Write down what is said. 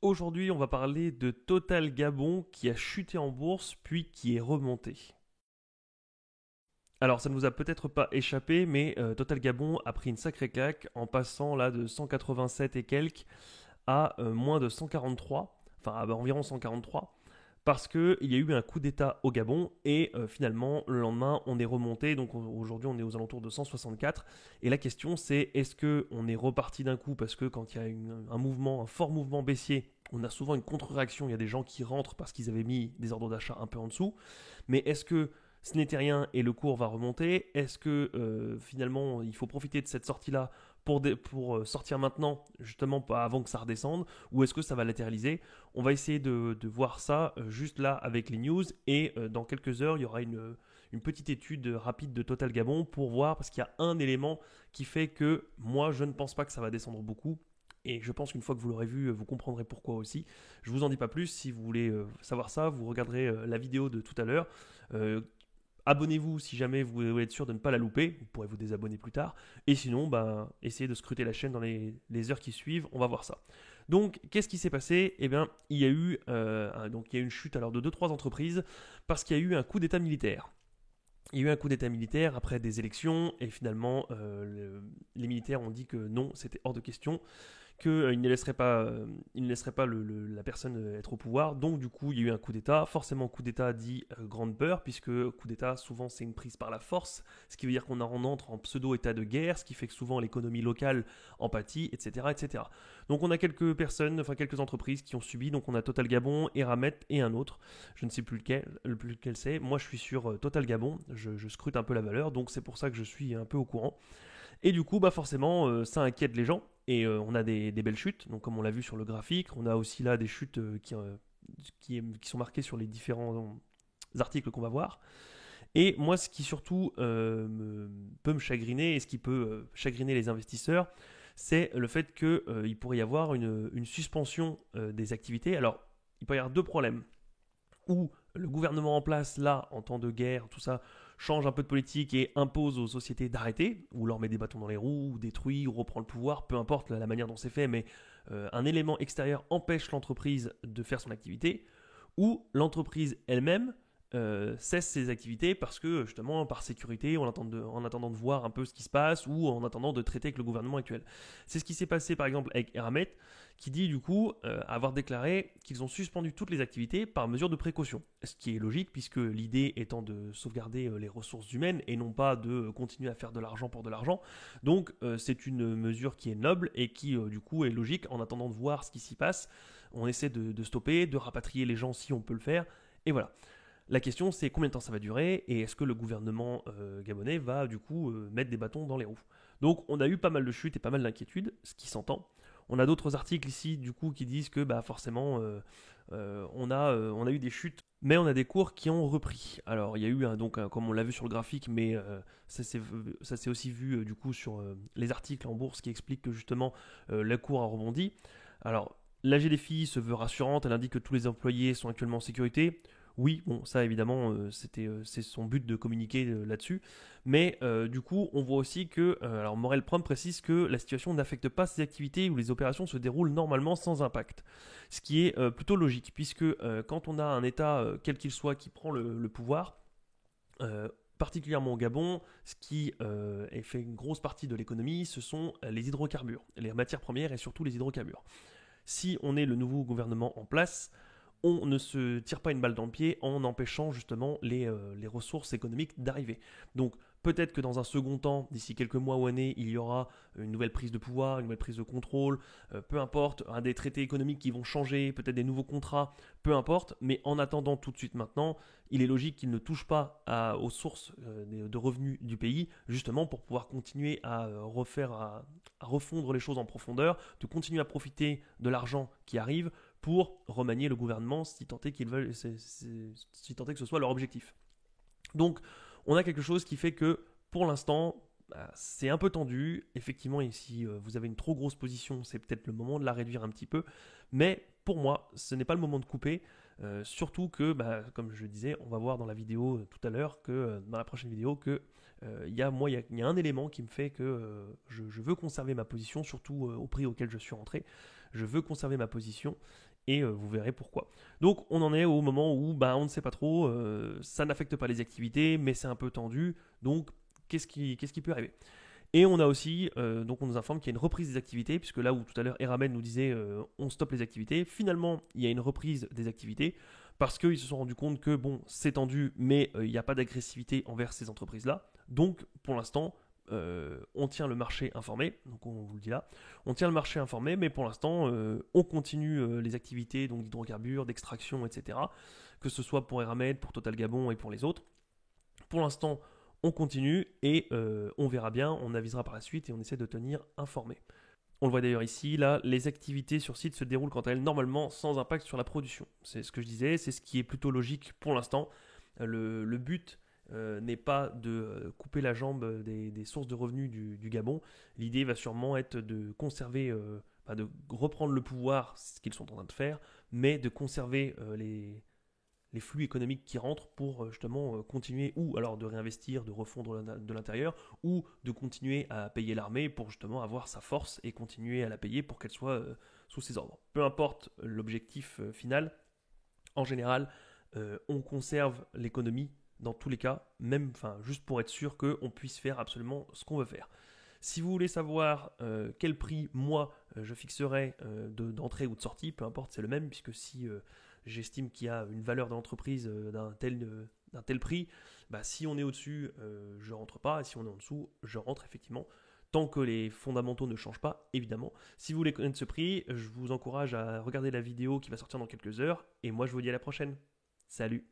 Aujourd'hui, on va parler de Total Gabon qui a chuté en bourse puis qui est remonté. Alors, ça ne vous a peut-être pas échappé, mais Total Gabon a pris une sacrée claque en passant là de 187 et quelques à moins de 143, enfin à environ 143, parce qu'il y a eu un coup d'État au Gabon et finalement le lendemain on est remonté, donc aujourd'hui on est aux alentours de 164 et la question c'est est-ce qu'on est reparti d'un coup parce que quand il y a un mouvement, un fort mouvement baissier, on a souvent une contre-réaction, il y a des gens qui rentrent parce qu'ils avaient mis des ordres d'achat un peu en dessous, mais est-ce que ce n'était rien et le cours va remonter? Est-ce que finalement il faut profiter de cette sortie-là pour sortir maintenant, justement pas avant que ça redescende, ou est-ce que ça va latéraliser? On va essayer de voir ça juste là avec les news et dans quelques heures il y aura une petite étude rapide de Total Gabon pour voir, parce qu'il y a un élément qui fait que moi je ne pense pas que ça va descendre beaucoup. Et je pense qu'une fois que vous l'aurez vu, vous comprendrez pourquoi aussi. Je vous en dis pas plus. Si vous voulez savoir ça, vous regarderez la vidéo de tout à l'heure. Euh, Abonnez-vous si jamais vous voulez être sûr de ne pas la louper. Vous pourrez vous désabonner plus tard. Et sinon, ben, essayez de scruter la chaîne dans les heures qui suivent. On va voir ça. Donc, qu'est-ce qui s'est passé? Eh bien, il y a eu donc il y a eu une chute alors de deux-trois entreprises parce qu'il y a eu un coup d'État militaire. Il y a eu un coup d'État militaire après des élections et finalement les militaires ont dit que non, c'était hors de question, qu'il ne laisserait pas, la personne être au pouvoir. Donc du coup, il y a eu un coup d'État. Forcément, coup d'État dit grande peur, puisque coup d'État, souvent, c'est une prise par la force, ce qui veut dire qu'on en entre en pseudo-état de guerre, ce qui fait que souvent l'économie locale en pâtit, etc., etc. Donc on a quelques personnes, enfin quelques entreprises qui ont subi. Donc on a Total Gabon, Eramet et un autre. Je ne sais plus lequel c'est. Moi, je suis sur Total Gabon. Je scrute un peu la valeur, donc c'est pour ça que je suis un peu au courant. Et du coup, bah forcément, ça inquiète les gens. Et on a des belles chutes, donc comme on l'a vu sur le graphique, on a aussi là des chutes qui sont marquées sur les différents articles qu'on va voir. Et moi, ce qui surtout peut me chagriner, et ce qui peut chagriner les investisseurs, c'est le fait qu'il pourrait y avoir une suspension des activités. Alors, il peut y avoir deux problèmes où le gouvernement en place, là, en temps de guerre, tout ça, change un peu de politique et impose aux sociétés d'arrêter, ou leur met des bâtons dans les roues, ou détruit, ou reprend le pouvoir, peu importe la manière dont c'est fait, mais un élément extérieur empêche l'entreprise de faire son activité, ou l'entreprise elle-même cesse ses activités parce que justement par sécurité, en attendant de voir un peu ce qui se passe ou en attendant de traiter avec le gouvernement actuel. C'est ce qui s'est passé par exemple avec Eramet qui dit du coup avoir déclaré qu'ils ont suspendu toutes les activités par mesure de précaution. Ce qui est logique puisque l'idée étant de sauvegarder les ressources humaines et non pas de continuer à faire de l'argent pour de l'argent. Donc c'est une mesure qui est noble et qui du coup est logique en attendant de voir ce qui s'y passe. On essaie de stopper, de rapatrier les gens si on peut le faire. Et voilà. La question, c'est combien de temps ça va durer et est-ce que le gouvernement gabonais va du coup mettre des bâtons dans les roues. Donc on a eu pas mal de chutes et pas mal d'inquiétudes, ce qui s'entend. On a d'autres articles ici du coup qui disent que bah, forcément on a eu des chutes, mais on a des cours qui ont repris. Alors il y a eu comme on l'a vu sur le graphique, mais ça s'est aussi vu du coup sur les articles en bourse qui expliquent que justement le cours a rebondi. Alors la GDFI se veut rassurante, elle indique que tous les employés sont actuellement en sécurité. Oui, bon, ça évidemment, c'est son but de communiquer là-dessus. Mais du coup, on voit aussi que, alors Morel Prom précise que la situation n'affecte pas ces activités où les opérations se déroulent normalement sans impact. Ce qui est plutôt logique, puisque quand on a un État, quel qu'il soit, qui prend le pouvoir, particulièrement au Gabon, ce qui fait une grosse partie de l'économie, ce sont les hydrocarbures, les matières premières et surtout les hydrocarbures. Si on est le nouveau gouvernement en place, on ne se tire pas une balle dans le pied en empêchant justement les ressources économiques d'arriver. Donc peut-être que dans un second temps, d'ici quelques mois ou années, il y aura une nouvelle prise de pouvoir, une nouvelle prise de contrôle, peu importe, un des traités économiques qui vont changer, peut-être des nouveaux contrats, peu importe, mais en attendant tout de suite maintenant, il est logique qu'il ne touche pas aux sources de revenus du pays, justement pour pouvoir continuer à à refondre les choses en profondeur, de continuer à profiter de l'argent qui arrive pour remanier le gouvernement si tant est qu'ils veulent, si tant est que ce soit leur objectif. Donc, on a quelque chose qui fait que, pour l'instant, bah, c'est un peu tendu. Effectivement, et si vous avez une trop grosse position, c'est peut-être le moment de la réduire un petit peu. Mais pour moi, ce n'est pas le moment de couper. Surtout que, bah, comme je le disais, on va voir dans la vidéo tout à l'heure, dans la prochaine vidéo, que il y a un élément qui me fait que je veux conserver ma position, surtout au prix auquel je suis rentré. Je veux conserver ma position et vous verrez pourquoi. Donc on en est au moment où on ne sait pas trop, ça n'affecte pas les activités, mais c'est un peu tendu, donc qu'est-ce qui peut arriver? Et on a aussi, donc on nous informe qu'il y a une reprise des activités, puisque là où tout à l'heure Eramen nous disait on stoppe les activités, finalement il y a une reprise des activités, parce qu'ils se sont rendus compte que bon, c'est tendu, mais il n'y a pas d'agressivité envers ces entreprises-là. Donc pour l'instant, on tient le marché informé, donc on vous le dit là, on tient le marché informé, mais pour l'instant, on continue les activités donc d'hydrocarbures, d'extraction, etc., que ce soit pour Eramet, pour Total Gabon et pour les autres. Pour l'instant, on continue et on verra bien, on avisera par la suite et on essaie de tenir informé. On le voit d'ailleurs ici, là, les activités sur site se déroulent quant à elles normalement sans impact sur la production. C'est ce que je disais, c'est ce qui est plutôt logique pour l'instant. Le but n'est pas de couper la jambe des sources de revenus du Gabon. L'idée va sûrement être de conserver, de reprendre le pouvoir, ce qu'ils sont en train de faire, mais de conserver les flux économiques qui rentrent pour justement continuer ou alors de réinvestir, de refondre de l'intérieur ou de continuer à payer l'armée pour justement avoir sa force et continuer à la payer pour qu'elle soit sous ses ordres. Peu importe l'objectif final, en général, on conserve l'économie dans tous les cas, même juste pour être sûr qu'on puisse faire absolument ce qu'on veut faire. Si vous voulez savoir quel prix moi je fixerai d'entrée ou de sortie, peu importe, c'est le même, puisque si j'estime qu'il y a une valeur de l'entreprise d'un tel prix, si on est au-dessus, je rentre pas, et si on est en dessous, je rentre effectivement, tant que les fondamentaux ne changent pas, évidemment. Si vous voulez connaître ce prix, je vous encourage à regarder la vidéo qui va sortir dans quelques heures, et moi je vous dis à la prochaine. Salut!